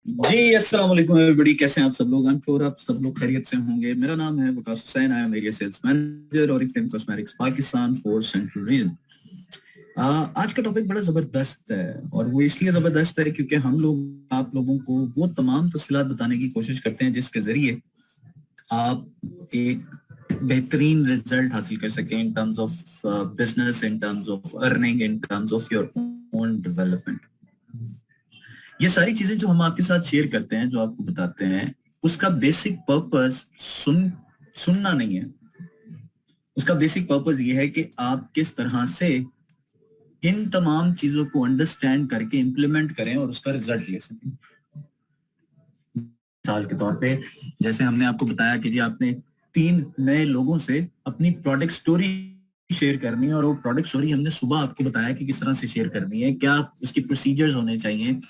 जी अस्सलाम वालेकुम एवरीबॉडी, कैसे हैं आप सब लोग। आई एम श्योर आप सब लोग खैरियत से होंगे। मेरा नाम है Waqas Hussain, I am area sales manager Oriflame cosmetics Pakistan for central region. आज का टॉपिक बड़ा जबरदस्त है और वो इसलिए जबरदस्त है क्योंकि हम लोग आप लोगों को वो तमाम तफसीलात बताने की कोशिश करते हैं जिसके जरिए आप एक बेहतरीन रिजल्ट हासिल कर सकें in terms of business, in terms of earning, in terms of your own development. ये सारी चीजें जो हम आपके साथ शेयर करते हैं, जो आपको बताते हैं, उसका बेसिक पर्पस सुनना नहीं है। उसका बेसिक पर्पस ये है कि आप किस तरह से इन तमाम चीजों को अंडरस्टैंड करके इम्प्लीमेंट करें और उसका रिजल्ट ले सकें। मिसाल के तौर पे जैसे हमने आपको बताया कि जी आपने 3 नए लोगों से अपनी प्रोडक्ट स्टोरी शेयर करनी है और वो प्रोडक्ट स्टोरी हमने सुबह आपको बताया कि किस तरह से शेयर करनी है, क्या उसकी प्रोसीजर्स होने चाहिए,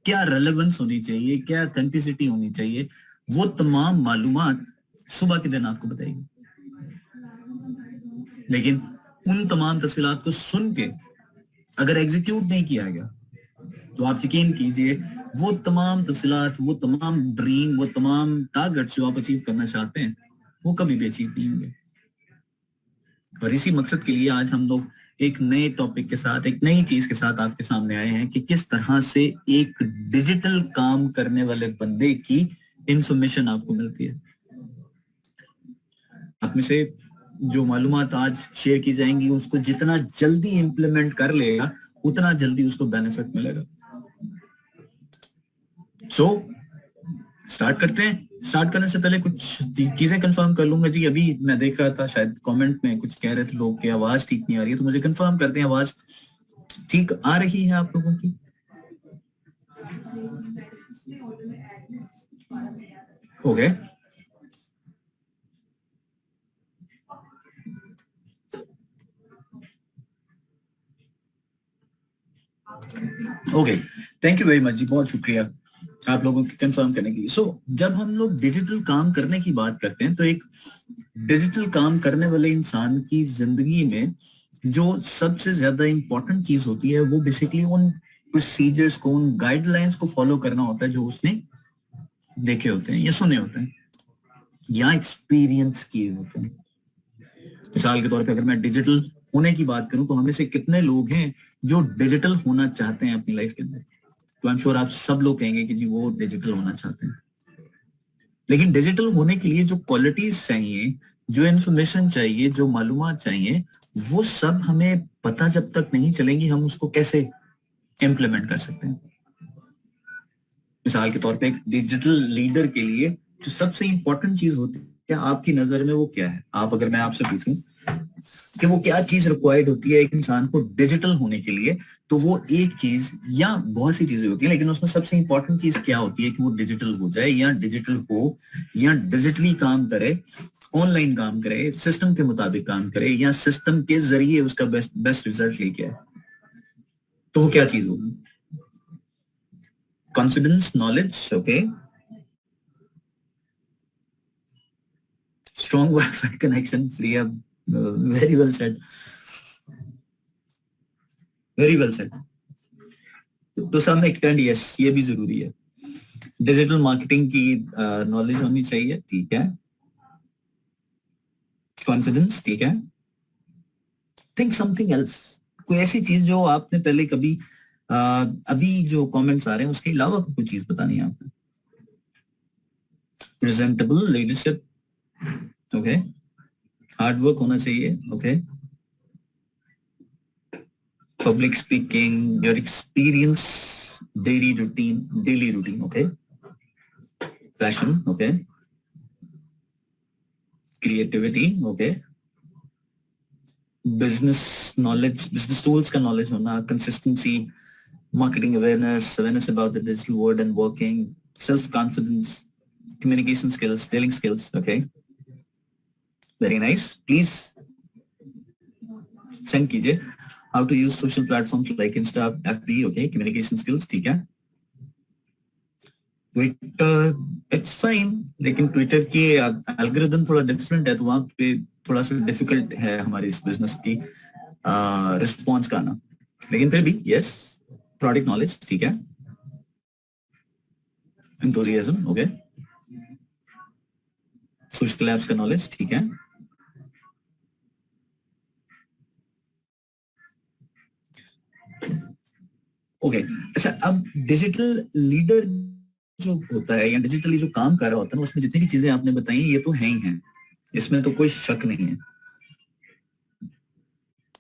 क्या रेलेवेंस होनी चाहिए, क्या ऑथेंटिसिटी होनी चाहिए। वो तमाम मालूमात सुबह के दिन आपको बताएगी। लेकिन उन तमाम तफसीलात को सुन के अगर एग्जीक्यूट नहीं किया गया तो आप यकीन कीजिए वो तमाम तफसीलात, वो तमाम ड्रीम, वो तमाम टारगेट जो आप अचीव करना चाहते हैं वो कभी भी अचीव नहीं होंगे। और इसी मकसद के लिए आज हम लोग एक नए टॉपिक के साथ, एक नई चीज के साथ आपके सामने आए हैं कि किस तरह से एक डिजिटल काम करने वाले बंदे की इंफॉर्मेशन आपको मिलती है। आप में से जो मालूमात आज शेयर की जाएंगी उसको जितना जल्दी इंप्लीमेंट कर लेगा उतना जल्दी उसको बेनिफिट मिलेगा। सो स्टार्ट करते हैं। स्टार्ट करने से पहले कुछ चीजें कंफर्म कर लूंगा जी। अभी मैं देख रहा था शायद कमेंट में कुछ कह रहे थे लोग कि आवाज ठीक नहीं आ रही है, तो मुझे कंफर्म करते हैं आवाज ठीक आ रही है आप लोगों की। हो गए? Okay, thank you very much जी, बहुत शुक्रिया आप लोगों की कंफर्म करने के लिए। जब हम लोग डिजिटल काम करने की बात करते हैं तो एक डिजिटल काम करने वाले इंसान की जिंदगी में जो सबसे ज्यादा इंपॉर्टेंट चीज होती है वो बेसिकली उन प्रोसीजर्स को, उन गाइडलाइंस को फॉलो करना होता है जो उसने देखे होते हैं या सुने होते हैं या एक्सपीरियंस किए होते हैं। मिसाल के तौर पे अगर मैं डिजिटल होने की बात करूं तो हमें से कितने लोग हैं जो डिजिटल होना चाहते हैं अपनी लाइफ के अंदर। तो आई एम श्योर आप सब लोग कहेंगे कि जी वो डिजिटल होना चाहते हैं। लेकिन डिजिटल होने के लिए जो क्वालिटीज चाहिए, जो इंफॉर्मेशन चाहिए, जो मालूमात चाहिए, वो सब हमें पता जब तक नहीं चलेंगी हम उसको कैसे इम्प्लीमेंट कर सकते हैं। मिसाल के तौर पे एक डिजिटल लीडर के लिए जो सबसे इंपॉर्टेंट चीज होती है आपकी नजर में वो क्या है? आप अगर मैं आपसे पूछूं कि वो क्या चीज रिक्वायर्ड होती है एक इंसान को डिजिटल होने के लिए, तो वो एक चीज या बहुत सी चीजें होती है, लेकिन उसमें सबसे इंपॉर्टेंट चीज क्या होती है कि वो डिजिटल हो जाए या डिजिटल हो या डिजिटली काम करे, ऑनलाइन काम करे, सिस्टम के मुताबिक काम करे या सिस्टम के जरिए उसका बेस्ट रिजल्ट लेके आए। तो वो क्या चीज होगी? Confidence, knowledge, okay, strong wifi connection, free up, very well said, very well said. तो सम एक्सटेंड यस, ये भी जरूरी है। डिजिटल मार्केटिंग की नॉलेज होनी चाहिए, ठीक है। कॉन्फिडेंस, ठीक है। थिंक समथिंग एल्स, कोई ऐसी चीज जो आपने पहले कभी अभी जो कमेंट्स आ रहे हैं उसके अलावा कोई चीज बतानी है आपने। Presentable leadership, okay. Hard work होना चाहिए, okay. Public speaking, your experience, daily routine, okay. Passion, okay. Creativity, okay. Business knowledge, business tools का नॉलेज होना, consistency, marketing awareness about the digital world and working, self-confidence, communication skills, dealing skills, okay. Very nice. Please send कीजिए how to use social platforms like Insta, FB, okay, communication skills, ठीक है। Twitter, it's fine, लेकिन Twitter की algorithm थोड़ा different है तो वहां पे थोड़ा सा डिफिकल्ट है हमारी इस बिजनेस की रिस्पॉन्स का आना, लेकिन फिर भी यस, प्रोडक्ट नॉलेज, ठीक है। enthusiasm, ओके, सोशल एप्स का नॉलेज, ठीक है, ओके। अच्छा, अब डिजिटल लीडर जो होता है या डिजिटली जो काम कर रहा होता है, उसमें जितनी भी चीजें आपने बताई ये तो है ही हैं, इसमें तो कोई शक नहीं है,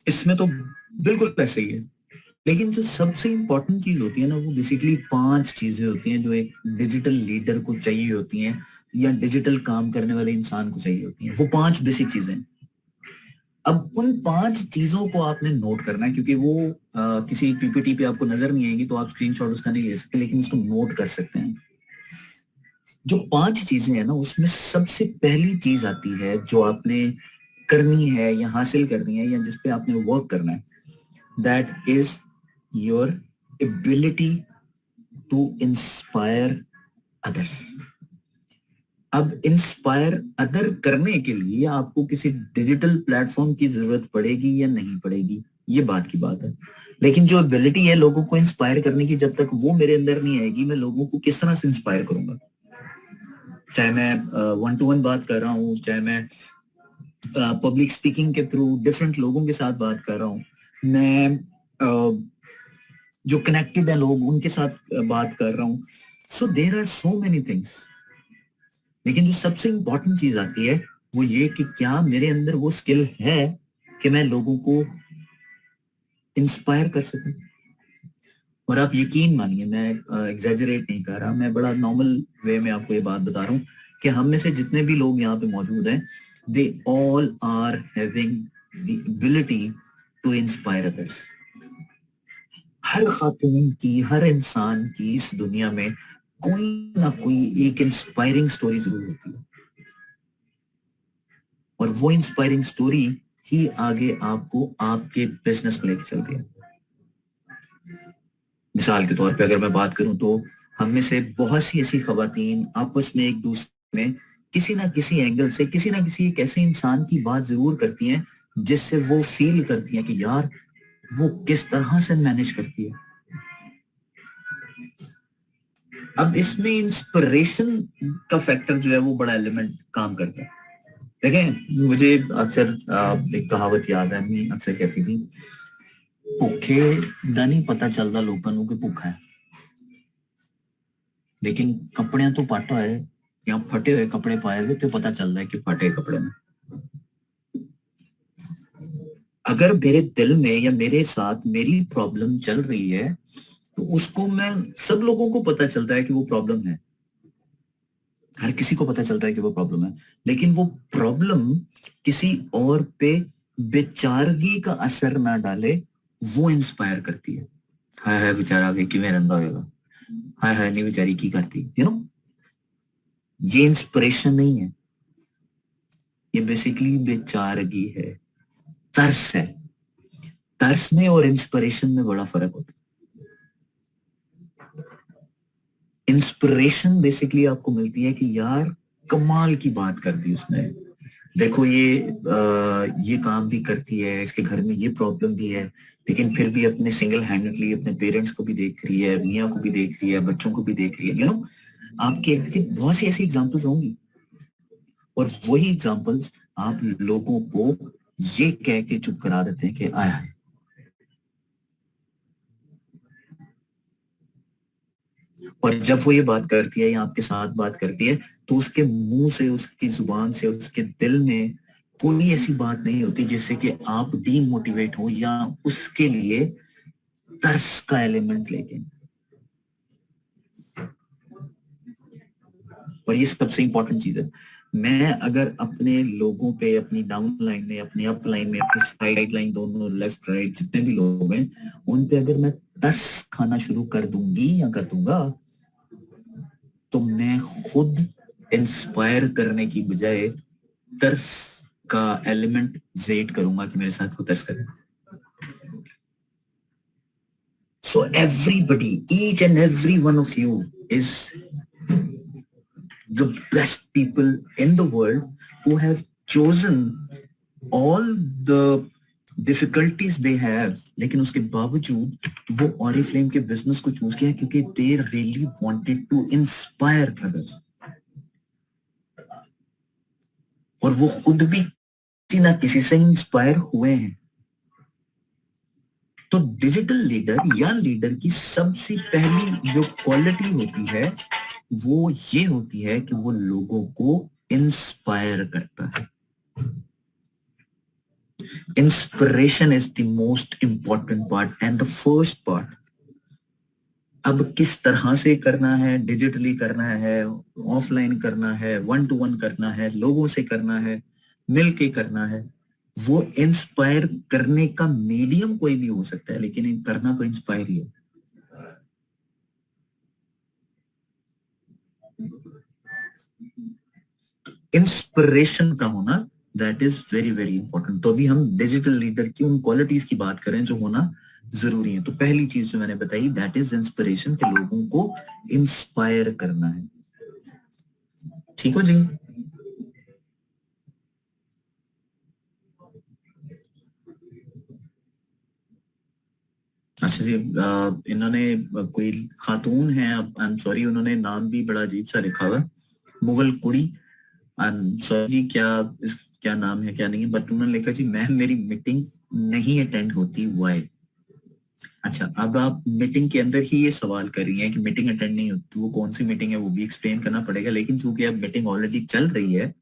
इसमें तो बिल्कुल ऐसे ही है। लेकिन जो सबसे इंपॉर्टेंट चीज होती है ना, वो बेसिकली 5 चीजें होती हैं जो एक डिजिटल लीडर को चाहिए होती हैं या डिजिटल काम करने वाले इंसान को चाहिए होती हैं। वो 5 बेसिक चीजें। अब उन 5 चीजों को आपने नोट करना है, क्योंकि वो किसी पीपीटी पे आपको नजर नहीं आएगी, तो आप स्क्रीनशॉट उसका नहीं ले सकते, लेकिन इसको नोट कर सकते हैं। जो 5 चीजें हैं ना, उसमें सबसे पहली चीज आती है जो आपने करनी है या हासिल करनी है या जिस पे आपने वर्क करना है, that is your ability to inspire others. अब इंस्पायर अदर करने के लिए आपको किसी डिजिटल प्लेटफॉर्म की जरूरत पड़ेगी या नहीं पड़ेगी, ये बात की बात है। लेकिन जो एबिलिटी है लोगों को इंस्पायर करने की, जब तक वो मेरे अंदर नहीं आएगी, मैं लोगों को किस तरह से इंस्पायर करूंगा? चाहे मैं 1-to-1 बात कर रहा हूँ, चाहे मैं पब्लिक स्पीकिंग के थ्रू डिफरेंट लोगों के साथ बात कर रहा हूँ, मैं जो कनेक्टेड है लोग उनके साथ बात कर रहा हूँ। So there are so many things. लेकिन जो सबसे इंपॉर्टेंट चीज आती है वो ये कि क्या मेरे अंदर वो स्किल है कि मैं लोगों को इंस्पायर कर सकूं। और आप यकीन मानिए, मैं एग्जैजरेट नहीं कर रहा, मैं बड़ा नॉर्मल वे में आपको ये बात बता रहा हूँ कि हम में से जितने भी लोग यहाँ पे मौजूद हैं, they all are having the ability to inspire others. हर खातून की, हर इंसान की इस दुनिया में कोई ना कोई एक इंस्पायरिंग स्टोरी जरूर होती है, और वो इंस्पायरिंग स्टोरी ही आगे आपको आपके बिजनेस को लेकर चलती है। मिसाल के तौर पे अगर मैं बात करूं तो हम में से बहुत सी ऐसी खवातीन आपस में एक दूसरे में किसी ना किसी एंगल से किसी ना किसी एक ऐसे इंसान की बात जरूर करती हैं जिससे वो फील करती हैं कि यार वो किस तरह से मैनेज करती है। अब इसमें इंस्पिरेशन का फैक्टर जो है वो बड़ा एलिमेंट काम करता है। देखें, मुझे अक्सर एक कहावत याद है, मैं अक्सर कहती थी, भुखे दा नहीं पता चलता लोगों को कि भुखा है, लेकिन कपड़े तो पाटा है या फटे हुए कपड़े पाए हुए तो पता चलता है कि फटे कपड़े में। अगर मेरे दिल में या मेरे साथ मेरी प्रॉब्लम चल रही है तो उसको मैं, सब लोगों को पता चलता है कि वो प्रॉब्लम है, हर किसी को पता चलता है कि वो प्रॉब्लम है, लेकिन वो प्रॉब्लम किसी और पे बेचारगी का असर ना डाले, वो इंस्पायर करती है। हाय हाय बेचारा वे कि रंदा होगा, हाय हाय नहीं बेचारी की करती, ये इंस्पिरेशन नहीं है, ये बेसिकली बेचारगी है, तरस है। तरस में और इंस्पिरेशन में बड़ा फर्क होता है। इंस्पिरेशन बेसिकली आपको मिलती है कि यार कमाल की बात कर दी उसने, देखो ये काम भी करती है, इसके घर में ये प्रॉब्लम भी है, लेकिन फिर भी अपने सिंगल हैंडेडली अपने पेरेंट्स को भी देख रही है, मियाँ को भी देख रही है, बच्चों को भी देख रही है। आपके इर्द गिर्द बहुत सी ऐसी एग्जांपल्स होंगी, और वही एग्जांपल्स आप लोगों को ये कह के चुप करा देते हैं कि आया है। और जब वो ये बात करती है या आपके साथ बात करती है, तो उसके मुंह से, उसकी जुबान से, उसके दिल में कोई ऐसी बात नहीं होती जिससे कि आप डीमोटिवेट हो या उसके लिए तरस का एलिमेंट लेके। और ये सबसे इंपॉर्टेंट चीज है। मैं अगर अपने लोगों पे, अपनी डाउन लाइन में, अपनी अप लाइन में, अपनी साइड लाइन, दोनों लेफ्ट राइट जितने भी लोग हैं, उन पे अगर मैं तरस खाना शुरू कर दूंगी या कर दूंगा, तो मैं खुद इंस्पायर करने की बजाय तरस का एलिमेंट वेट करूंगा कि मेरे साथ को तरस करे। So everybody, each and every one of you is the best people in the world who have chosen all the difficulties they have, लेकिन उसके बावजूद वो ऑरिफ्लेम के बिजनेस को चूज किया क्योंकि they really wanted to inspire others, और वो खुद भी किसी ना किसी से इंस्पायर हुए हैं। तो डिजिटल लीडर या लीडर की सबसे पहली जो क्वालिटी होती है वो ये होती है कि वो लोगों को इंस्पायर करता है। Inspiration is the most important part and the first part. अब किस तरह से करना है, डिजिटली करना है, ऑफलाइन करना है, 1-to-1 करना है, लोगों से करना है, मिलके करना है, वो इंस्पायर करने का मीडियम कोई भी हो सकता है, लेकिन करना तो इंस्पायर ही है। इंस्पिरेशन का होना that is very very important. तो अभी हम डिजिटल लीडर की उन क्वालिटीज की बात करें जो होना जरूरी है। तो पहली चीज जो मैंने बताई दैट इज इंस्पिरेशन, के लोगों को इंस्पायर करना है। ठीक हो जी? अच्छा जी, इन्होंने कोई खातून है, अब आई एम सॉरी, उन्होंने नाम भी बड़ा अजीब सा लिखा हुआ, मुगल कुड़ी। आई एम सॉरी जी, क्या नाम है क्या नहीं है, बट उन्होंने लिखा जी मैम मेरी मीटिंग नहीं अटेंड होती, वाई। अच्छा, अब आप मीटिंग के अंदर ही ये सवाल कर रही हैं कि मीटिंग अटेंड नहीं होती, वो कौन सी मीटिंग है वो भी एक्सप्लेन करना पड़ेगा। लेकिन चूंकि अब मीटिंग ऑलरेडी चल रही है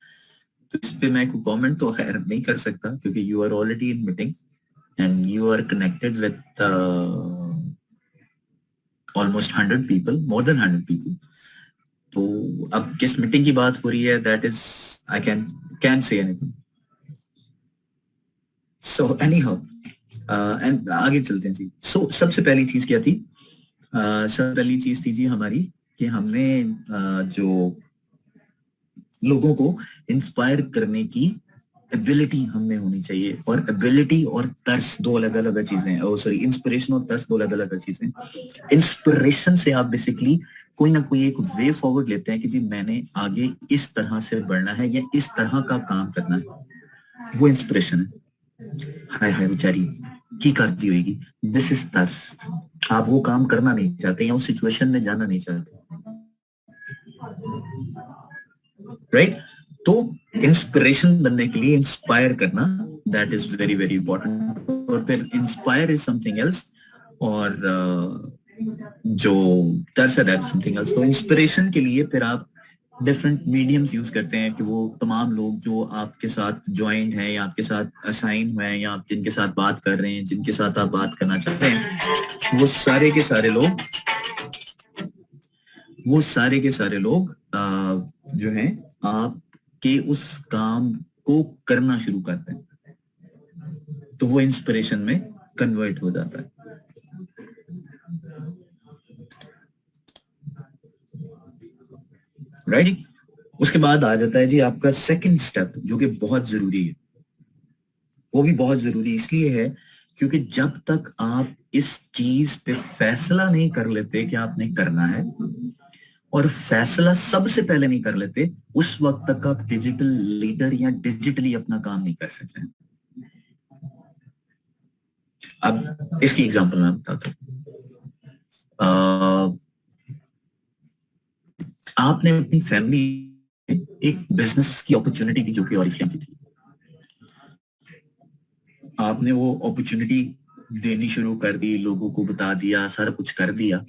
तो इस पे मैं कोई कमेंट तो खैर नहीं कर सकता, क्योंकि you are already in meeting and you are connected with almost 100 people, more than 100 people. तो अब किस मीटिंग की बात हो रही है, that is I can say anything. So any how, and आगे चलते हैं जी। सो सबसे पहली चीज क्या थी? सबसे पहली चीज थी जी हमारी कि हमने जो लोगों को इंस्पायर करने की एबिलिटी हमें होनी चाहिए। और एबिलिटी और तर्स दो अलग अलग चीजें हैं। सॉरी, इंस्पिरेशन और तर्स दो अलग अलग चीजें। इंस्पिरेशन से आप बेसिकली कोई ना कोई एक वे फॉरवर्ड लेते हैं कि जी मैंने आगे इस तरह से बढ़ना है या इस तरह का काम करना है, वो इंस्पिरेशन है। हाय हाय बेचारी की करती होगी, दिस इज तर्स। आप वो काम करना नहीं चाहते या उस सिचुएशन में जाना नहीं चाहते, राइट? तो इंस्पिरेशन बनने के लिए इंस्पायर करना that is very very important. और फिर इंस्पायर इज समथिंग एल्स, और जो तर्स है दैट इज समथिंग एल्स। तो इंस्पिरेशन के लिए फिर आप डिफरेंट मीडियम्स यूज करते हैं कि वो तमाम लोग जो आपके साथ ज्वाइंट हैं या आपके साथ असाइन हुए हैं या आप जिनके साथ बात कर रहे हैं, जिनके साथ आप बात करना चाहते हैं, वो सारे के सारे लोग जो हैं आपके उस काम को करना शुरू करते हैं, तो वो इंस्पिरेशन में कन्वर्ट हो जाता है, राइट? उसके बाद आ जाता है जी आपका सेकंड स्टेप, जो कि बहुत जरूरी है। वो भी बहुत जरूरी इसलिए है क्योंकि जब तक आप इस चीज पे फैसला नहीं कर लेते कि आपने करना है, और फैसला सबसे पहले नहीं कर लेते, उस वक्त तक आप डिजिटल लीडर या डिजिटली अपना काम नहीं कर सकते। अब इसकी एग्जांपल मैं बताता हूँ। आपने अपनी फैमिली एक बिजनेस की अपॉर्चुनिटी दी जो कि ऑरिफ्लेम की थी। आपने वो अपॉर्चुनिटी देनी शुरू कर दी, लोगों को बता दिया, सारा कुछ कर दिया,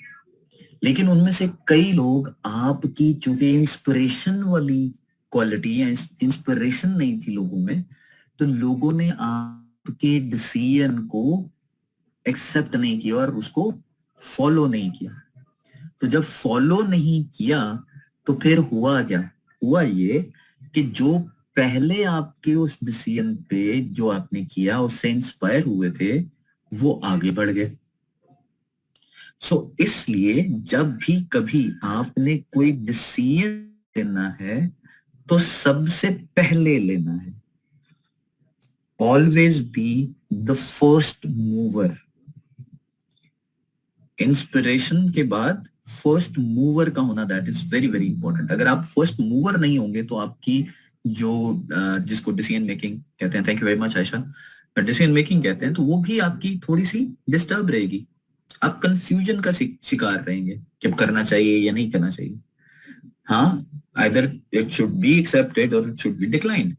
लेकिन उनमें से कई लोग आपकी चूंकि इंस्पिरेशन वाली क्वालिटी या इंस्पिरेशन नहीं थी लोगों में, तो लोगों ने आपके डिसीजन को एक्सेप्ट नहीं किया और उसको फॉलो नहीं किया। तो जब फॉलो नहीं किया तो फिर हुआ क्या? हुआ ये कि जो पहले आपके उस डिसीजन पे जो आपने किया उससे इंस्पायर हुए थे, वो आगे बढ़ गए। इसलिए जब भी कभी आपने कोई डिसीजन लेना है तो सबसे पहले लेना है। Always be the first mover. Inspiration के बाद फर्स्ट मूवर का होना that is very very important. अगर आप फर्स्ट मूवर नहीं होंगे तो आपकी जो जिसको डिसीजन मेकिंग कहते हैं, thank you very much Ayesha, decision making कहते हैं, तो वो भी आपकी थोड़ी सी डिस्टर्ब रहेगी। आप कंफ्यूजन का शिकार रहेंगे कि अब करना चाहिए या नहीं करना चाहिए। हाँ, either it should be accepted और इट शुड बी डिक्लाइंड।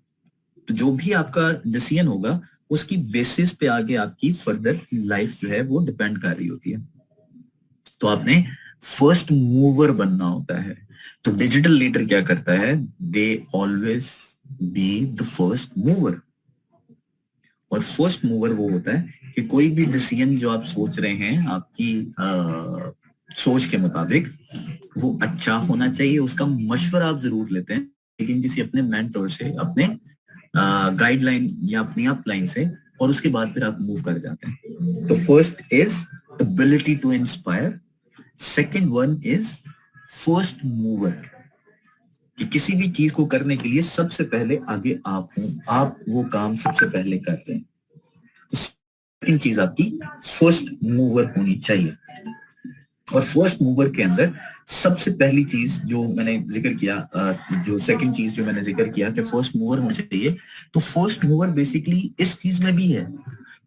तो जो भी आपका डिसीजन होगा उसकी बेसिस पे आगे आपकी फर्दर लाइफ जो है वो डिपेंड कर रही होती है। तो आपने फर्स्ट मूवर बनना होता है। तो डिजिटल लीडर क्या करता है, they always be the first mover. और फर्स्ट मूवर वो होता है कि कोई भी डिसीजन जो आप सोच रहे हैं आपकी सोच के मुताबिक, वो अच्छा होना चाहिए। उसका मशवरा आप जरूर लेते हैं, लेकिन किसी अपने मेंटर से, अपने गाइडलाइन या अपनी अपलाइन से, और उसके बाद फिर आप मूव कर जाते हैं। तो first is ability to inspire, second one is first mover, कि किसी भी चीज को करने के लिए सबसे पहले आगे आप हो, आप वो काम सबसे पहले कर रहे हैं। तो सेकंड चीज आपकी फर्स्ट मूवर होनी चाहिए। और फर्स्ट मूवर के अंदर सबसे पहली चीज जो मैंने जिक्र किया, जो सेकंड चीज जो मैंने जिक्र किया कि फर्स्ट मूवर होना चाहिए, तो फर्स्ट मूवर बेसिकली इस चीज में भी है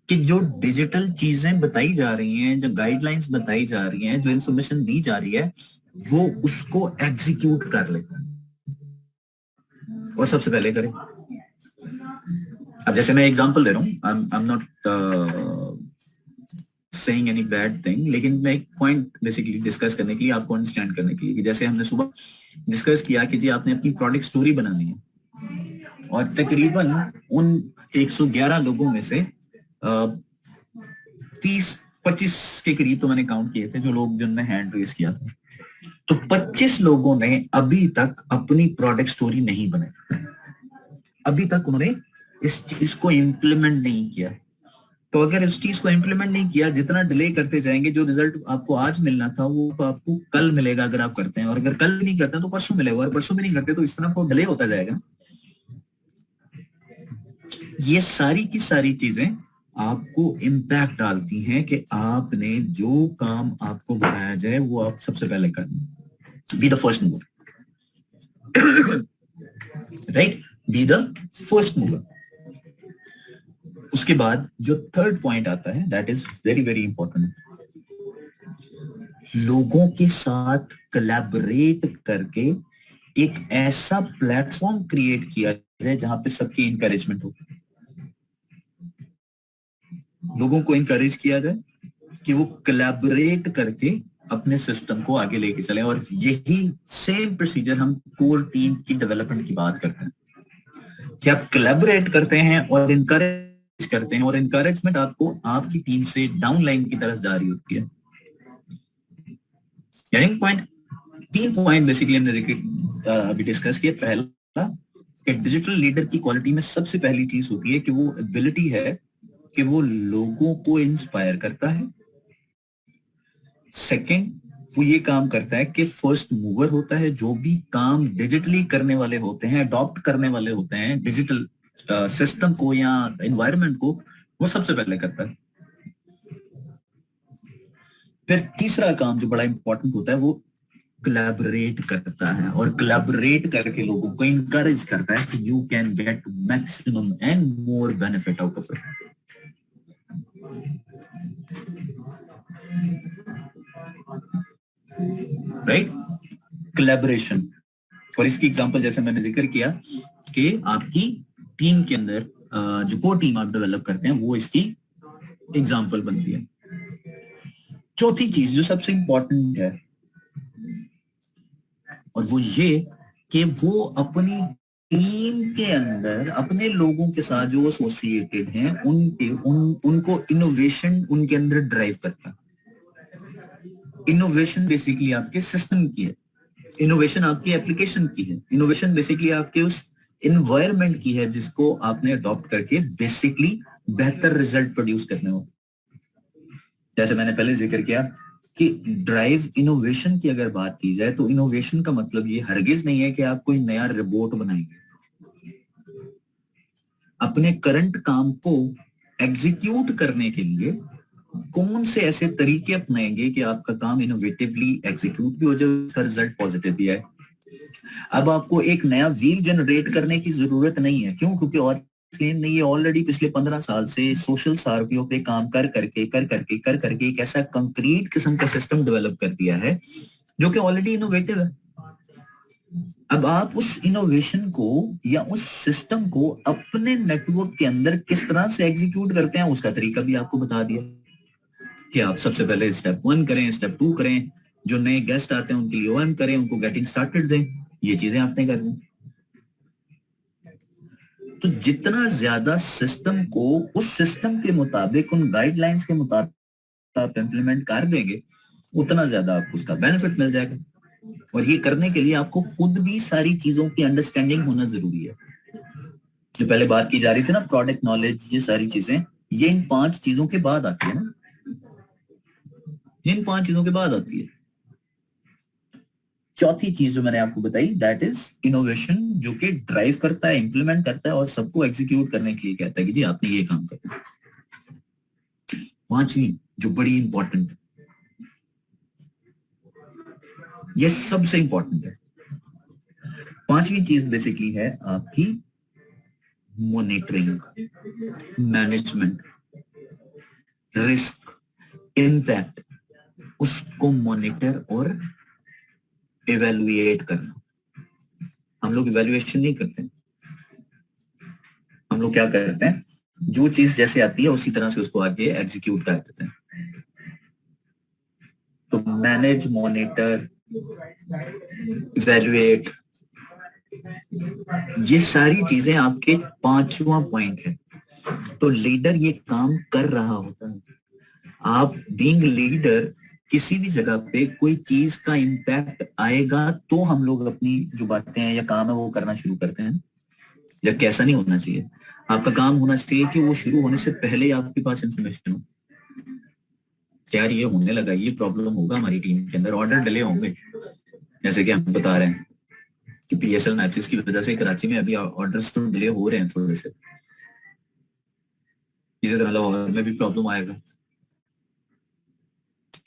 कि जो डिजिटल चीजें बताई जा रही हैं, जो गाइडलाइंस बताई जा रही हैं, जो इंफॉर्मेशन दी जा रही है, वो उसको एग्जीक्यूट कर ले और सबसे पहले करें। अब जैसे मैं एग्जांपल दे रहा हूँ, I am not saying any bad thing, लेकिन मैं एक पॉइंट बेसिकली डिस्कस करने के लिए, आपको अंडरस्टैंड करने के लिए, कि जैसे हमने सुबह डिस्कस किया कि जी आपने अपनी प्रोडक्ट स्टोरी बनानी है, और तकरीबन उन 111 लोगों में से 30-25 के करीब तो मैंने काउंट किए थे जो लोग जिनने हैंड रेस किया था, तो 25 लोगों ने अभी तक अपनी प्रोडक्ट स्टोरी नहीं बनाई, अभी तक उन्होंने इस चीज को इम्प्लीमेंट नहीं किया। तो अगर इस चीज को इम्प्लीमेंट नहीं किया, जितना डिले करते जाएंगे, जो रिजल्ट आपको आज मिलना था वो तो आपको कल मिलेगा अगर आप करते हैं, और अगर कल नहीं करते हैं तो परसों मिलेगा, और परसों भी नहीं करते तो इस तरह को डिले होता जाएगा। ये सारी की सारी चीजें आपको इम्पैक्ट डालती हैं कि आपने जो काम आपको बताया जाए वो आप सबसे पहले करना। Be the first mover, right, be the first mover. उसके बाद जो थर्ड पॉइंट आता है, that is very very important, लोगों के साथ कोलैबोरेट करके एक ऐसा प्लेटफॉर्म क्रिएट किया जाए जहां पे सबकी इंकरेजमेंट हो। लोगों को इंकरेज किया जाए कि वो कोलैबोरेट करके अपने सिस्टम को आगे लेके चले। और यही सेम प्रोसीजर हम कोर टीम की डेवलपमेंट की बात करते हैं कि आप कोलैबोरेट करते हैं और इनकरेज करते हैं, और इनकरेजमेंट आपको आपकी टीम से डाउन लाइन की तरफ जा रही होती है। यानी पॉइंट, 3 पॉइंट बेसिकली हमने अभी डिस्कस किया। पहला कि डिजिटल लीडर की क्वालिटी में सबसे पहली चीज होती है कि वो एबिलिटी है कि वो लोगों को इंस्पायर करता है। सेकंड, वो ये काम करता है कि फर्स्ट मूवर होता है, जो भी काम डिजिटली करने वाले होते हैं, अडॉप्ट करने वाले होते हैं डिजिटल सिस्टम को या एनवायरनमेंट को, वो सबसे पहले करता है। फिर तीसरा काम जो बड़ा इंपॉर्टेंट होता है, वो कोलैबोरेट करता है, और कोलैबोरेट करके लोगों को इंकरेज करता है कि you can get maximum and more benefit out of it. Right, collaboration. और इसकी एग्जांपल जैसे मैंने जिक्र किया कि आपकी टीम के अंदर जो को टीम आप डेवलप करते हैं, वो इसकी एग्जांपल बनती है। चौथी चीज जो सबसे इंपॉर्टेंट है, और वो ये कि वो अपनी टीम के अंदर अपने लोगों के साथ जो एसोसिएटेड हैं उनको इनोवेशन उनके अंदर ड्राइव करता है। इनोवेशन बेसिकली आपके सिस्टम की है, इनोवेशन आपकी एप्लीकेशन की है, इनोवेशन बेसिकली आपके उस एनवायरनमेंट की है जिसको आपने अडॉप्ट करके बेसिकली बेहतर रिजल्ट प्रोड्यूस करने हो। जैसे मैंने पहले जिक्र किया कि ड्राइव इनोवेशन की अगर बात की जाए, तो इनोवेशन का मतलब ये हरगिज नहीं है कि आप कोई नया रोबोट बनाएंगे। अपने करंट काम को एग्जीक्यूट करने के लिए कौन से ऐसे तरीके अपनाएंगे कि आपका काम इनोवेटिवली एग्जीक्यूट भी हो जाए, उसका रिजल्ट पॉजिटिव भी आए। अब आपको एक नया व्हील जनरेट करने की जरूरत नहीं है, क्यों? क्योंकि और फेम ने ये ऑलरेडी पिछले 15 साल से सोशल सार्वियों पे काम कर करके एक ऐसा कंक्रीट किस्म का सिस्टम डेवलप कर दिया है जो कि ऑलरेडी इनोवेटिव है। अब आप उस इनोवेशन को या उस सिस्टम को अपने नेटवर्क के अंदर किस तरह से एग्जीक्यूट करते हैं उसका तरीका भी आपको बता दिया कि आप सबसे पहले स्टेप 1 करें, स्टेप 2 करें, जो नए गेस्ट आते हैं उनके लिए ओएम करें, उनको गेटिंग स्टार्टेड दें, ये चीजें आपने करनी। तो जितना ज्यादा सिस्टम को उस सिस्टम के मुताबिक, उन गाइडलाइंस के मुताबिक आप इम्प्लीमेंट कर देंगे, उतना ज्यादा आपको उसका बेनिफिट मिल जाएगा। और ये करने के लिए आपको खुद भी सारी चीजों की अंडरस्टैंडिंग होना जरूरी है। जो पहले बात की जा रही थी ना, प्रोडक्ट नॉलेज, ये सारी चीजें, ये इन 5 चीजों के बाद आती है ना, इन 5 चीजों के बाद आती है। चौथी चीज जो मैंने आपको बताई, दैट इज इनोवेशन, जो कि ड्राइव करता है, इंप्लीमेंट करता है और सबको एग्जीक्यूट करने के लिए कहता है कि जी आपने ये काम करना। 5वीं जो बड़ी इंपॉर्टेंट है, ये सबसे इंपॉर्टेंट है, 5वीं चीज बेसिकली है आपकी मॉनिटरिंग, मैनेजमेंट, रिस्क, इम्पैक्ट, उसको मॉनिटर और इवेलुएट करना। हम लोग इवेल्युएशन नहीं करते, हम लोग क्या करते हैं, जो चीज जैसे आती है उसी तरह से उसको आगे एग्जीक्यूट कर देते हैं। तो मैनेज, मॉनिटर, इवेल्युएट, ये सारी चीजें आपके 5वां पॉइंट है। तो लीडर ये काम कर रहा होता है। आप बीइंग लीडर, किसी भी जगह पे कोई चीज का इम्पैक्ट आएगा तो हम लोग अपनी जो बातें हैं या काम है वो करना शुरू करते हैं। जबकि ऐसा नहीं होना चाहिए। आपका काम होना चाहिए कि वो शुरू होने से पहले आपके पास इंफॉर्मेशन हो, यार ये होने लगा, ये प्रॉब्लम होगा हमारी टीम के अंदर, ऑर्डर डिले होंगे। जैसे कि हम बता रहे हैं कि पीएसएल मैचेस की वजह से कराची में अभी ऑर्डर्स तो डिले हो रहे हैं थोड़े से, इसी तरह लाहौर में भी प्रॉब्लम आएगा।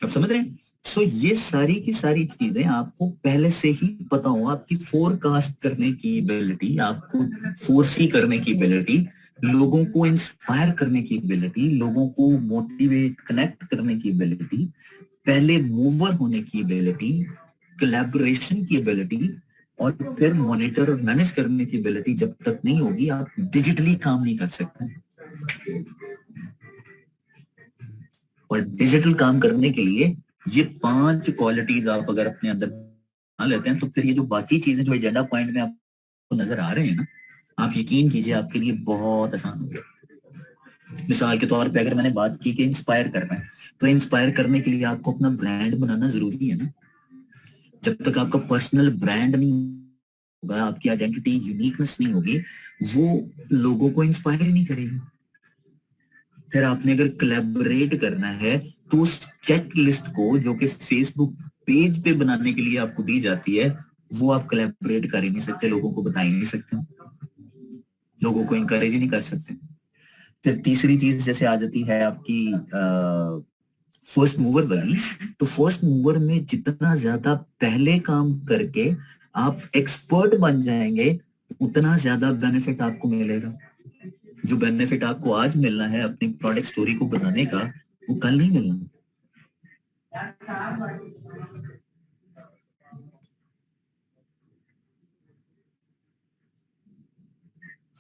आप समझ रहे हैं? सो ये सारी की सारी चीजें आपको पहले से ही पता हो, आपकी फोरकास्ट करने की एबिलिटी, आपको फोरसी करने की एबिलिटी, लोगों को इंस्पायर करने की एबिलिटी, लोगों को मोटिवेट, कनेक्ट करने की एबिलिटी, पहले मूवर होने की एबिलिटी, कोलैबोरेशन की एबिलिटी, और फिर मॉनिटर और मैनेज करने की एबिलिटी जब तक नहीं होगी, आप डिजिटली काम नहीं कर सकते। और डिजिटल काम करने के लिए ये 5 क्वालिटीज आप अगर अपने अंदर बना लेते हैं, तो फिर ये जो बाकी चीजें जो एजेंडा पॉइंट में आपको नजर आ रहे हैं ना, आप यकीन कीजिए आपके लिए बहुत आसान हो गया। मिसाल के तौर पे अगर मैंने बात की कि इंस्पायर करना है, तो इंस्पायर करने के लिए आपको अपना ब्रांड बनाना जरूरी है ना। जब तक आपका पर्सनल ब्रांड नहीं होगा, आपकी आइडेंटिटी, यूनिकनेस नहीं होगी, वो लोगों को इंस्पायर ही नहीं करेगी। फिर आपने अगर कोलैबोरेट करना है तो उस चेक लिस्ट को जो कि फेसबुक पेज पे बनाने के लिए आपको दी जाती है, वो आप कोलैबोरेट कर ही नहीं सकते, लोगों को बता ही नहीं सकते, लोगों को इंकरेज ही नहीं कर सकते। फिर तीसरी चीज जैसे आ जाती है आपकी फर्स्ट मूवर वाली। तो फर्स्ट मूवर में जितना ज्यादा पहले काम करके आप एक्सपर्ट बन जाएंगे, उतना ज्यादा बेनिफिट आपको मिलेगा। जो बेनिफिट आपको आज मिलना है अपनी प्रोडक्ट स्टोरी को बनाने का, वो कल नहीं मिलना।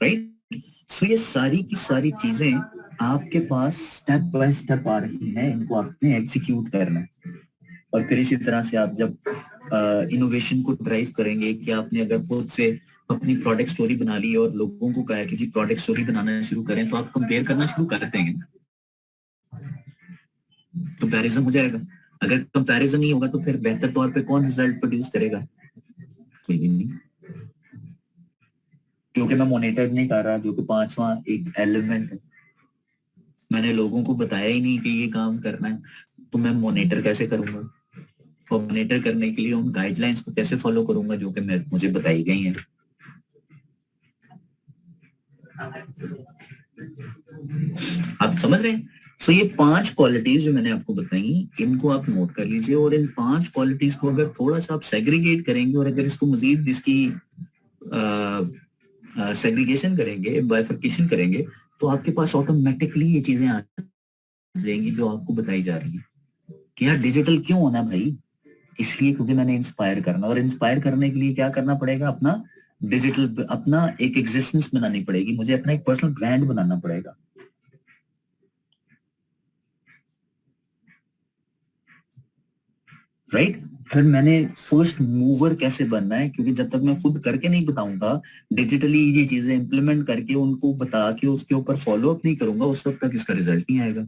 राइट? सो ये सारी की सारी चीजें आपके पास स्टेप बाय स्टेप आ रही हैं, इनको आपने एग्जीक्यूट करना है। और फिर इसी तरह से आप जब इनोवेशन को ड्राइव करेंगे कि आपने अगर खुद से अपनी प्रोडक्ट स्टोरी बना ली और लोगों को कहा कि जी प्रोडक्ट स्टोरी बनाना शुरू करें, तो आप कंपेयर करना शुरू कर देंगे, कंपैरिजन हो जाएगा। अगर कंपैरिजन नहीं होगा तो फिर बेहतर तौर पे कौन रिजल्ट प्रोड्यूस करेगा? कोई भी नहीं। क्योंकि मैं मॉनिटर नहीं कर रहा, जो कि 5वां एक एलिमेंट है। मैंने लोगों को बताया ही नहीं कि ये काम करना है, तो मैं मॉनिटर कैसे करूंगा? और मॉनिटर करने के लिए उन गाइडलाइंस को कैसे फॉलो करूंगा जो कि मुझे बताई गई हैं? आप समझ रहे हैं? सो ये 5 क्वालिटीज जो मैंने आपको बताई, इनको आप नोट कर लीजिए। और इन 5 क्वालिटीज को अगर थोड़ा सा आप सेग्रीगेट करेंगे और अगर इसको मजीद इसकी सेग्रीगेशन करेंगे, बाइफर्केशन करेंगे, तो आपके पास ऑटोमेटिकली ये चीजें आ जाएंगी जो आपको बताई जा रही है कि यार डिजिटल क्यों होना भाई, इसलिए क्योंकि मैंने इंस्पायर करना, और इंस्पायर करने के लिए क्या करना पड़ेगा, अपना डिजिटल, अपना एक एग्जिस्टेंस बनानी पड़ेगी, मुझे अपना एक पर्सनल ब्रांड बनाना पड़ेगा, राइट। फिर मैंने फर्स्ट मूवर कैसे बनना है, क्योंकि जब तक मैं खुद करके नहीं बताऊंगा, डिजिटली ये चीजें इंप्लीमेंट करके उनको बता के उसके ऊपर फॉलो अप नहीं करूंगा, उस वक्त तक इसका रिजल्ट नहीं आएगा।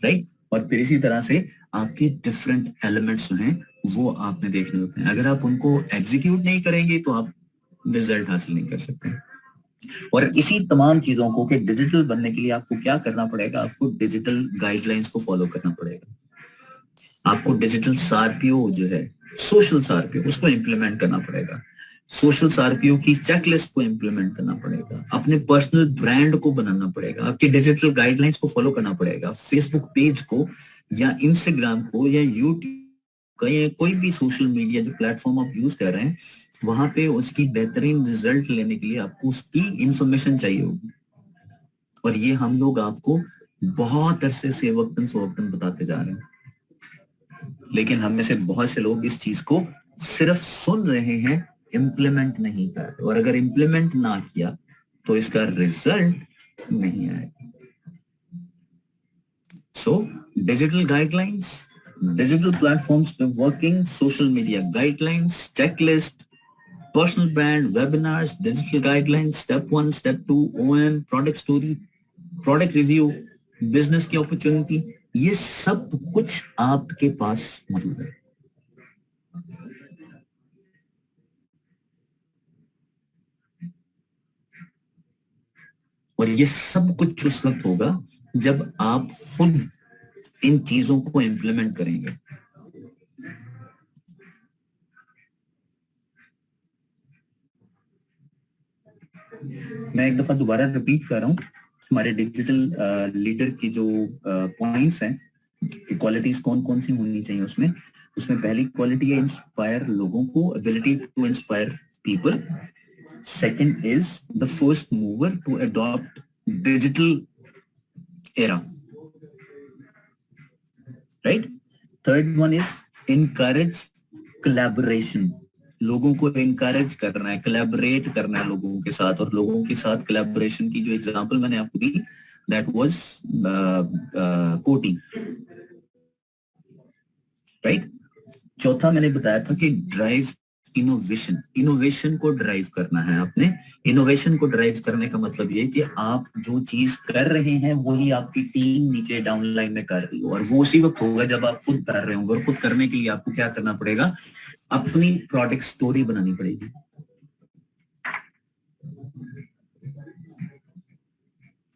राइट। और फिर इसी तरह से आपके डिफरेंट एलिमेंट्स जो हैं वो आपने देखने होते हैं, अगर आप उनको एग्जीक्यूट नहीं करेंगे तो आप रिजल्ट हासिल नहीं कर सकते। और इसी तमाम चीजों को कि डिजिटल बनने के लिए आपको क्या करना पड़ेगा, आपको डिजिटल गाइडलाइंस को फॉलो करना पड़ेगा, आपको डिजिटल सारपीओ जो है, सोशल सारपीओ, उसको इंप्लीमेंट करना पड़ेगा, सोशल सारपीओ की चेकलिस्ट को इंप्लीमेंट करना पड़ेगा, अपने पर्सनल ब्रांड को बनाना पड़ेगा, आपके डिजिटल गाइडलाइंस को फॉलो करना पड़ेगा, फेसबुक पेज को या इंस्टाग्राम को या यूट्यूब का या कोई भी सोशल मीडिया जो प्लेटफॉर्म आप यूज कर रहे हैं, वहां पे उसकी बेहतरीन रिजल्ट लेने के लिए आपको उसकी इंफॉर्मेशन चाहिए होगी। और ये हम लोग आपको बहुत अरसे से वक्तन फवक्तन बताते जा रहे हैं, लेकिन हम में से बहुत से लोग इस चीज को सिर्फ सुन रहे हैं, इम्प्लीमेंट नहीं कर रहे, और अगर इम्प्लीमेंट ना किया तो इसका रिजल्ट नहीं आएगा। So digital guidelines, digital platforms पे working, social media guidelines, checklist, personal brand, webinars, digital guidelines, step 1, step 2, OM, product story, product review, business की अपॉर्चुनिटी, ये सब कुछ आपके पास मौजूद है। और ये सब कुछ उस वक्त होगा जब आप खुद इन चीजों को इंप्लीमेंट करेंगे। मैं एक दफा दोबारा रिपीट कर रहा हूँ, हमारे डिजिटल लीडर की जो पॉइंट्स हैं कि क्वालिटीज कौन कौन सी होनी चाहिए, उसमें उसमें पहली क्वालिटी है इंस्पायर लोगों को, ability to inspire people. Second is the first mover to adopt digital era, right. Third one is encourage collaboration, लोगों को इनकरेज करना है, कोलैबोरेट करना है लोगों के साथ, और लोगों के साथ कोलैबोरेशन की जो एग्जांपल मैंने आपको दी दैट वाज कोटिंग, राइट। चौथा मैंने बताया था कि ड्राइव इनोवेशन, इनोवेशन को ड्राइव करना है आपने। इनोवेशन को ड्राइव करने का मतलब ये कि आप जो चीज कर रहे हैं वही आपकी टीम नीचे डाउनलाइन में कर रही हो, और वो उसी वक्त होगा जब आप खुद कर रहे होंगे। और खुद करने के लिए आपको क्या करना पड़ेगा, अपनी प्रोडक्ट स्टोरी बनानी पड़ेगी,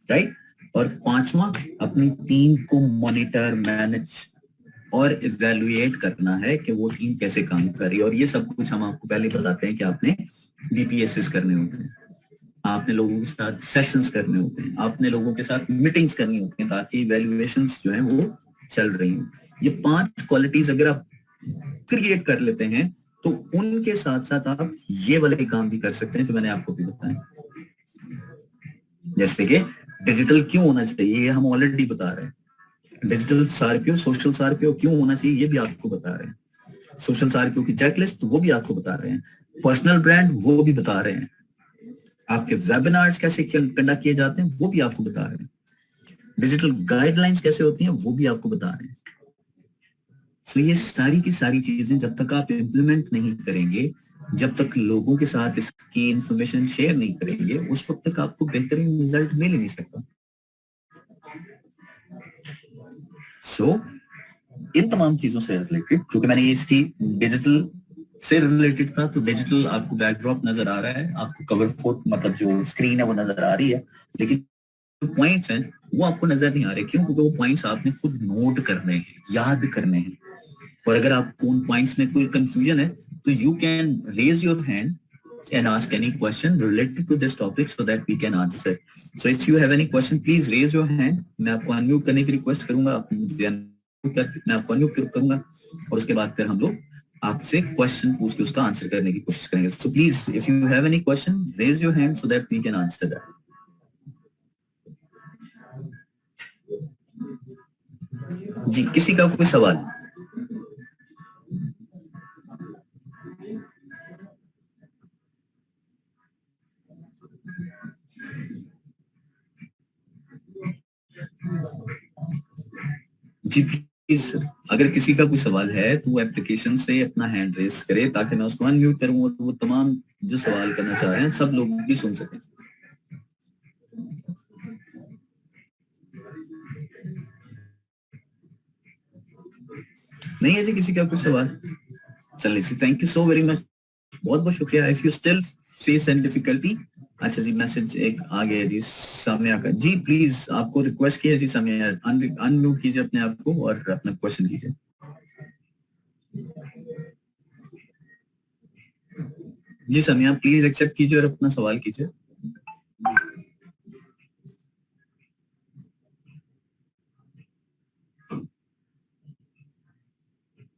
राइट। और पांचवा, अपनी टीम को मॉनिटर, मैनेज और इवेल्युएट करना है कि वो टीम कैसे काम कर रही है। और ये सब कुछ हम आपको पहले बताते हैं कि आपने बीपीएसएस करने होते हैं, आपने लोगों के साथ सेशंस करने होते हैं, आपने लोगों के साथ मीटिंग्स करनी होती हैं, ताकि इवेल्युएशंस जो है वो चल रही हैं। ये 5 क्वालिटीज अगर आप क्रिएट कर लेते हैं तो उनके साथ साथ आप ये वाले काम भी कर सकते हैं जो मैंने आपको भी बताया, जैसे कि डिजिटल क्यों होना चाहिए, ये हम ऑलरेडी बता रहे हैं। डिजिटल सारपीओ, सोशल सारपीओ क्यों होना चाहिए, ये भी आपको बता रहे हैं। सोशल सारपीओ की चेकलिस्ट, वो भी आपको बता रहे हैं। पर्सनल ब्रांड, वो भी बता रहे हैं। आपके वेबिनार्स कैसे कंडक्ट किए जाते हैं, वो भी आपको बता रहे हैं। डिजिटल गाइडलाइंस कैसे होती हैं, वो भी आपको बता रहे हैं। सो ये सारी की सारी चीजें जब तक आप इम्प्लीमेंट नहीं करेंगे, जब तक लोगों के साथ इसकी इंफॉर्मेशन शेयर नहीं करेंगे, उस वक्त तक आपको बेहतरीन रिजल्ट मिल ही नहीं सकता। सो इन तमाम चीजों से रिलेटेड, क्योंकि मैंने ये इसकी डिजिटल से रिलेटेड था, तो डिजिटल आपको बैकड्रॉप नजर आ रहा है, आपको कवर फोटो मतलब जो स्क्रीन है वो नजर आ रही है, लेकिन पॉइंट्स हैं वो आपको नजर नहीं आ रहे। क्यों? क्योंकि वो पॉइंट्स आपने खुद नोट करने हैं, याद करने हैं। और अगर आपको उन पॉइंट्स में कोई कंफ्यूजन है तो you can raise your hand and ask any question related to this topic so that we can answer. So if you have any question, please raise your hand. मैं आपको unmute करने की request करूंगा, आप मुझे मैं आपको unmute करूंगा और उसके बाद फिर हम लोग आपसे क्वेश्चन पूछ के उसका आंसर करने की कोशिश करेंगे. So please, if you have any question, raise your hand so that we can answer that. जी, किसी का कोई सवाल? जी प्लीज, अगर किसी का कोई सवाल है तो वो एप्लीकेशन से अपना हैंड रेस करे ताकि मैं उसको अनम्यूट करूं और वो तमाम जो सवाल करना चाह रहे हैं सब लोग भी सुन सकें. नहीं है जी किसी का कोई सवाल? चलिए जी, thank you so very much, बहुत बहुत शुक्रिया. If you still face any difficulty. अच्छा जी, मैसेज एक आ गया जी सामया का. जी प्लीज, आपको रिक्वेस्ट किया जी सामया, अनम्यूट कीजिए अपने आप को और अपना क्वेश्चन कीजिए. जी सामया, प्लीज एक्सेप्ट कीजिए और अपना सवाल कीजिए.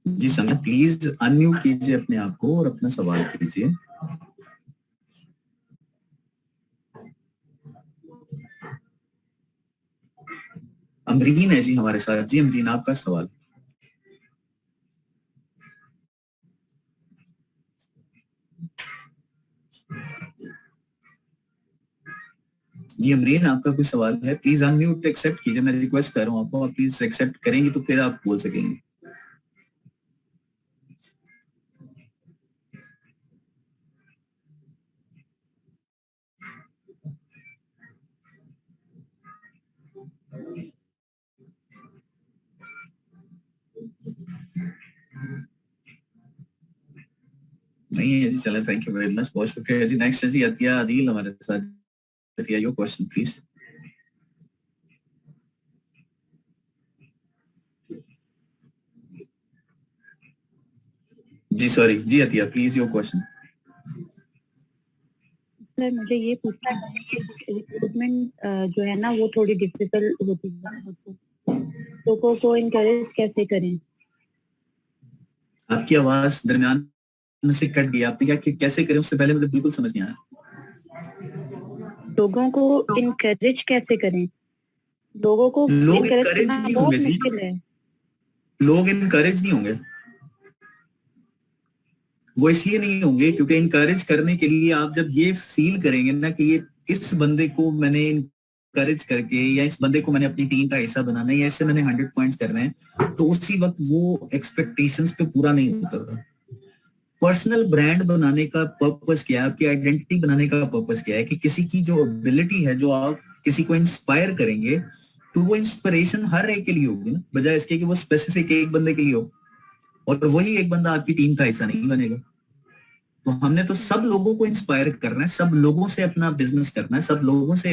जी सामया, प्लीज अनम्यूट कीजिए अपने आप को और अपना सवाल कीजिए. अमरीन है जी हमारे साथ. जी अमरीन, आपका सवाल. जी अमरीन, आपका कोई सवाल है? प्लीज अनम्यूट एक्सेप्ट कीजिए, मैं रिक्वेस्ट कर रहा हूँ आपको. आप प्लीज एक्सेप्ट करेंगे तो फिर आप बोल सकेंगे. नहीं है जी, चले. थैंक यू वेरी मच, बहुत शुक्रिया जी. नेक्स्ट है जी अतिया आदिल हमारे साथ. Atiya, your question please. जी सॉरी जी Atiya, please your question. Sir मुझे ये पूछना है कि रिक्रूटमेंट जो है ना वो थोड़ी डिफिकल्ट होती है, लोगों को इनकरेज कैसे करें? आपकी आवाज दरमियान में से कट गई. आपने क्या कैसे करें उससे पहले मुझे बिल्कुल समझ नहीं आया. लोगों को इनकरेज कैसे करें? लोगों को लोग इनकरेज नहीं होंगे जी. मुश्किल है. लोग इनकरेज नहीं होंगे. वो इसलिए नहीं होंगे क्योंकि इनकरेज करने के लिए आप जब ये फील करेंगे ना कि ये इस बंदे को मैंने इनकरेज करके या इस बंदे को मैंने अपनी टीम का हिस्सा बनाना है या इससे मैंने 100 पॉइंट्स करने हैं, तो उसी वक्त वो एक्सपेक्टेशंस पे पूरा नहीं होता. पर्सनल ब्रांड बनाने का पर्पस क्या है, आपकी आइडेंटिटी बनाने का पर्पस क्या है कि किसी की जो एबिलिटी है, जो आप किसी को इंस्पायर करेंगे, तो वो इंस्पिरेशन हर एक के लिए होगी ना, बजाय इसके कि वो स्पेसिफिक एक बंदे के लिए हो और वही एक बंदा आपकी टीम का हिस्सा नहीं बनेगा. तो हमने तो सब लोगों को इंस्पायर करना है, सब लोगों से अपना बिजनेस करना है, सब लोगों से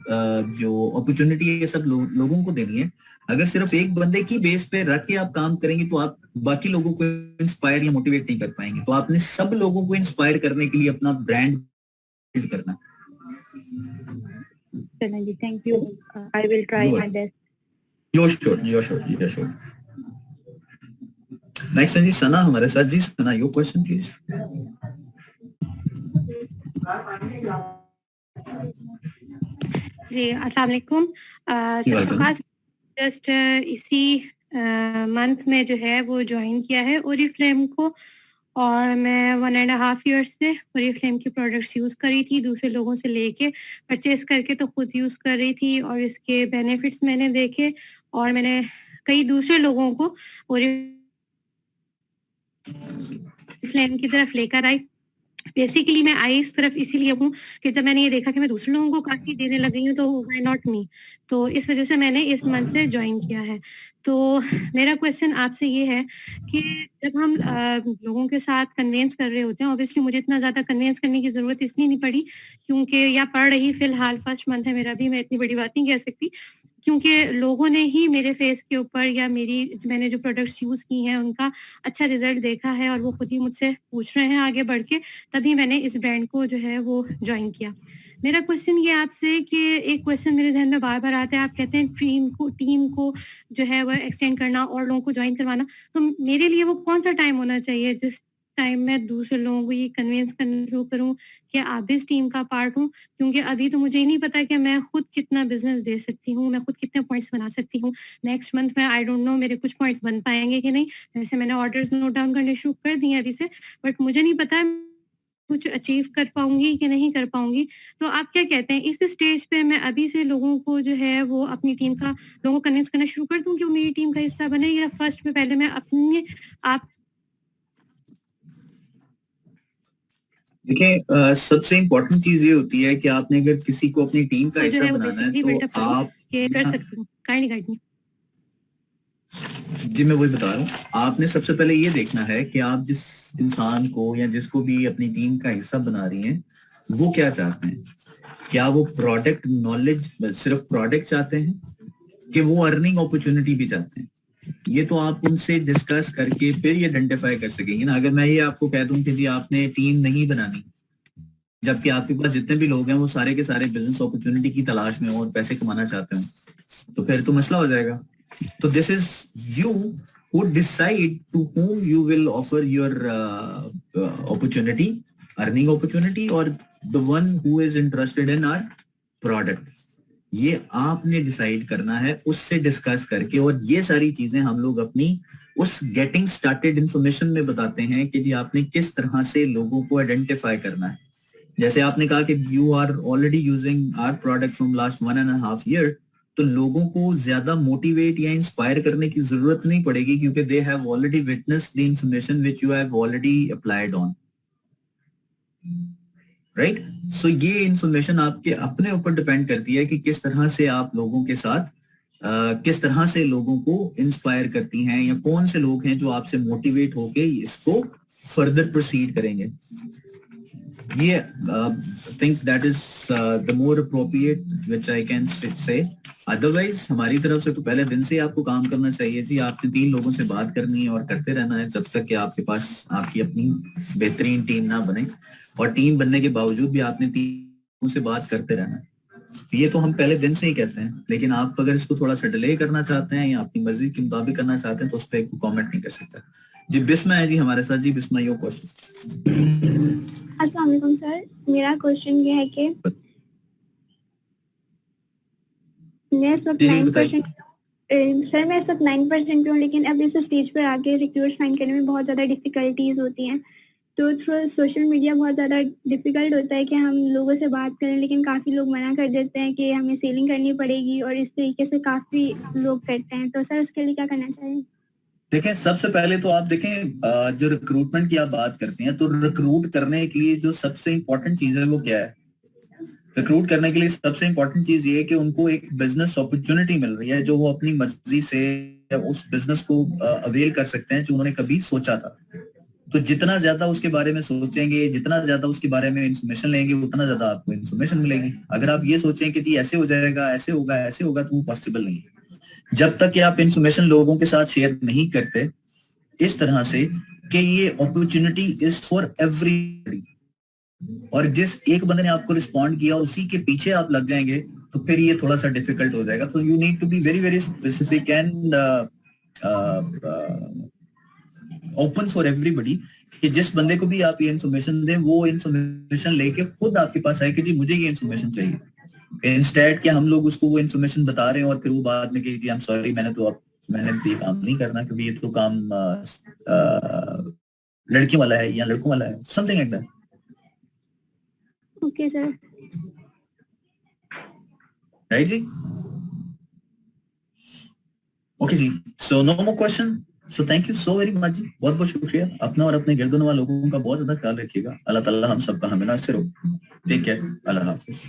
जो अपॉर्चुनिटी है सब लोगों को देनी है. अगर सिर्फ एक बंदे की बेस पे रख के आप काम करेंगे तो आप बाकी लोगों को इंस्पायर या मोटिवेट नहीं कर पाएंगे. तो आपने सब लोगों को इंस्पायर करने के लिए अपना ब्रांड बिल्ड करना. चलेंगे, thank you. I will try my best. Your sure. Next है जी सना हमारे साथ. जी सना, योर क्वेश्चन प्लीज. जी अस्सलाम वालेकुम. जस्ट इसी मंथ में जो है वो ज्वाइन किया है ओरिफ्लेम को, और मैं 1.5 ईयर से ओरिफ्लेम के प्रोडक्ट्स यूज़ कर रही थी, दूसरे लोगों से लेके परचेज करके तो खुद यूज़ कर रही थी, और इसके बेनिफिट्स मैंने देखे और मैंने कई दूसरे लोगों को ओरिफ्लेम की तरफ लेकर आई. बेसिकली मैं आई इस तरफ इसीलिए हूँ कि जब मैंने ये देखा कि मैं दूसरे लोगों को काफ़ी देने लग गई हूँ तो व्हाई नॉट मी, तो इस वजह से मैंने इस मंथ से ज्वाइन किया है. तो मेरा क्वेश्चन आपसे ये है कि जब हम लोगों के साथ कन्वेंस कर रहे होते हैं, ऑब्वियसली मुझे इतना ज़्यादा कन्वेंस करने की ज़रूरत इसलिए नहीं पड़ी क्योंकि या पढ़ रही फ़िलहाल फर्स्ट मंथ है मेरा भी, मैं इतनी बड़ी बात नहीं कह सकती. क्योंकि लोगों ने ही मेरे फेस के ऊपर या मैंने जो प्रोडक्ट्स यूज़ की हैं उनका अच्छा रिजल्ट देखा है और वो खुद ही मुझसे पूछ रहे हैं आगे बढ़ के, तभी मैंने इस ब्रांड को जो है वो जॉइन किया। मेरा क्वेश्चन ये आपसे कि एक क्वेश्चन मेरे ज़हन में बार-बार आता है, आप कहते हैं टीम को जो है वो एक्सटेंड करना और लोगों को जॉइन करवाना, तो मेरे लिए वो कौन-सा टाइम होना चाहिए जिस टाइम मैं दूसरे लोगों को ये कन्विंस करना शुरू करूँ कि आप भी इस टीम का पार्ट हो? क्योंकि अभी तो मुझे ही नहीं पता कि मैं खुद कितना बिज़नेस दे सकती हूँ, मैं खुद कितने पॉइंट्स बना सकती हूँ। नेक्स्ट मंथ में आई डोंट नो मेरे कुछ पॉइंट्स बन पाएँगे कि नहीं। वैसे मैंने ऑर्डर्स नोट डाउन करने शुरू कर दिए हैं अभी से, बट मुझे नहीं पता कुछ अचीव कर पाऊँगी कि नहीं कर पाऊँगी। तो आप क्या कहते हैं इस स्टेज पे मैं अभी से लोगों को जो है वो अपनी टीम का लोगों को कन्विंस करना शुरू कर दूँ कि वो मेरी टीम का हिस्सा बने, या फर्स्ट में पहले मैं अपने आप देखिए, सबसे इम्पोर्टेंट चीज ये होती है कि आपने अगर किसी को अपनी टीम का जो हिस्सा है वो बनाना है बेसिकली तो बिल्डअप करूँ आप कि कर सकती हूँ। Kindly guide me. जी मैं वही बता रहा हूँ, आपने सबसे पहले ये देखना है कि आप जिस इंसान को या जिसको भी अपनी टीम का हिस्सा बना रही हैं वो क्या चाहते हैं। क्या वो प्रोडक्ट नॉलेज सिर्फ प्रोडक्ट चाहते हैं कि वो अर्निंग अपॉर्चुनिटी भी चाहते हैं। ये तो आप उनसे डिस्कस करके फिर ये आइडेंटिफाई कर सकेंगे ना। अगर मैं ये आपको कह दूं कि जी आपने टीम नहीं बनानी, जबकि आपके पास जितने भी लोग हैं वो सारे के सारे बिजनेस अपॉर्चुनिटी की तलाश में हो और पैसे कमाना चाहते हो, तो फिर तो मसला हो जाएगा। तो this is you who decide to whom you will offer your opportunity, earning opportunity, or the one who is interested in our product. ये आपने डिसाइड करना है उससे डिस्कस करके, और ये सारी चीजें हम लोग अपनी उस गेटिंग स्टार्टेड इंफॉर्मेशन में बताते हैं कि जी आपने किस तरह से लोगों को आइडेंटिफाई करना है। जैसे आपने कहा कि you are already using our product from last 1.5 year, तो लोगों को ज्यादा मोटिवेट या इंस्पायर करने की जरूरत नहीं पड़ेगी क्योंकि they have already witnessed the information which you have already applied on, right. So ये इंफॉर्मेशन आपके अपने ऊपर डिपेंड करती है कि किस तरह से आप लोगों के साथ किस तरह से लोगों को इंस्पायर करती हैं, या कौन से लोग हैं जो आपसे मोटिवेट होके इसको फर्दर प्रोसीड करेंगे। ये think that is the more appropriate which I can say. Otherwise हमारी तरफ से तो पहले दिन से आपको काम करना चाहिए जी। आपने 3 लोगों से बात करनी है और करते रहना है जब तक कि आपके पास आपकी अपनी बेहतरीन टीम ना बने, और टीम बनने के बावजूद भी आपने 3 लोगों से बात करते रहना है। ये तो हम पहले दिन से ही कहते हैं, लेकिन आप अगर इसको थोड़ा सा डिले करना चाहते हैं या अपनी मर्जी के मुताबिक करना चाहते हैं तो उस पर कॉमेंट नहीं कर सकता। जी बिस्मा है जी हमारे साथ। जी बिस्मा, योर क्वेश्चन। अस्सलाम वालेकुम सर, मेरा क्वेश्चन ये है कि मैं इस वक्त 9% सर मैं इस वक्त 9% पे हूँ, लेकिन अब इस स्टेज पर आके रिक्रूट्स फाइंड करने में बहुत ज़्यादा डिफिकल्टीज होती हैं। तो थ्रू सोशल मीडिया बहुत ज़्यादा डिफिकल्ट होता है कि हम लोगों से बात करें, लेकिन काफ़ी लोग मना कर देते हैं कि हमें सेलिंग करनी पड़ेगी, और इस तरीके से काफ़ी लोग करते हैं। तो सर उसके लिए क्या करना चाहिए? देखें, सबसे पहले तो आप देखें जो रिक्रूटमेंट की आप बात करते हैं, तो रिक्रूट करने के लिए जो सबसे इंपॉर्टेंट चीज है वो क्या है। रिक्रूट करने के लिए सबसे इंपॉर्टेंट चीज ये है कि उनको एक बिजनेस अपॉर्चुनिटी मिल रही है जो वो अपनी मर्जी से उस बिजनेस को अवेल कर सकते हैं जो उन्होंने कभी सोचा था। तो जितना ज्यादा उसके बारे में सोचेंगे, जितना ज्यादा उसके बारे में इंफॉर्मेशन लेंगे, उतना ज्यादा आपको इंफॉर्मेशन मिलेगी। अगर आप ये सोचें कि जी ऐसे हो जाएगा, ऐसे होगा, ऐसे होगा, तो वो पॉसिबल नहीं है। जब तक कि आप इंफॉर्मेशन लोगों के साथ शेयर नहीं करते इस तरह से कि ये अपॉर्चुनिटी इज फॉर एवरीबॉडी, और जिस एक बंदे ने आपको रिस्पॉन्ड किया और उसी के पीछे आप लग जाएंगे तो फिर ये थोड़ा सा डिफिकल्ट हो जाएगा। तो you need to be very very specific and open for everybody, कि जिस बंदे को भी आप ये इन्फॉर्मेशन दें वो इन्फॉर्मेशन लेके खुद आपके पास आए कि जी मुझे ये इन्फॉर्मेशन चाहिए, इंस्टेड कि हम लोग उसको वो इन्फॉर्मेशन बता रहे हैं और फिर वो बाद में कही जी आई एम सॉरी मैंने तो ये काम नहीं करना क्योंकि ये तो काम लड़कियों वाला है या लड़कों वाला है, something like that. Okay sir. Right जी, ओके जी। So no more question. So thank you so very much जी, बहुत बहुत शुक्रिया। अपना और अपने गिरदोनवा लोगों का बहुत ज्यादा ख्याल रखिएगा। अल्लाह ताला हम सबका हमें नासिर हो। टेक केयर, अल्लाह हाफिज।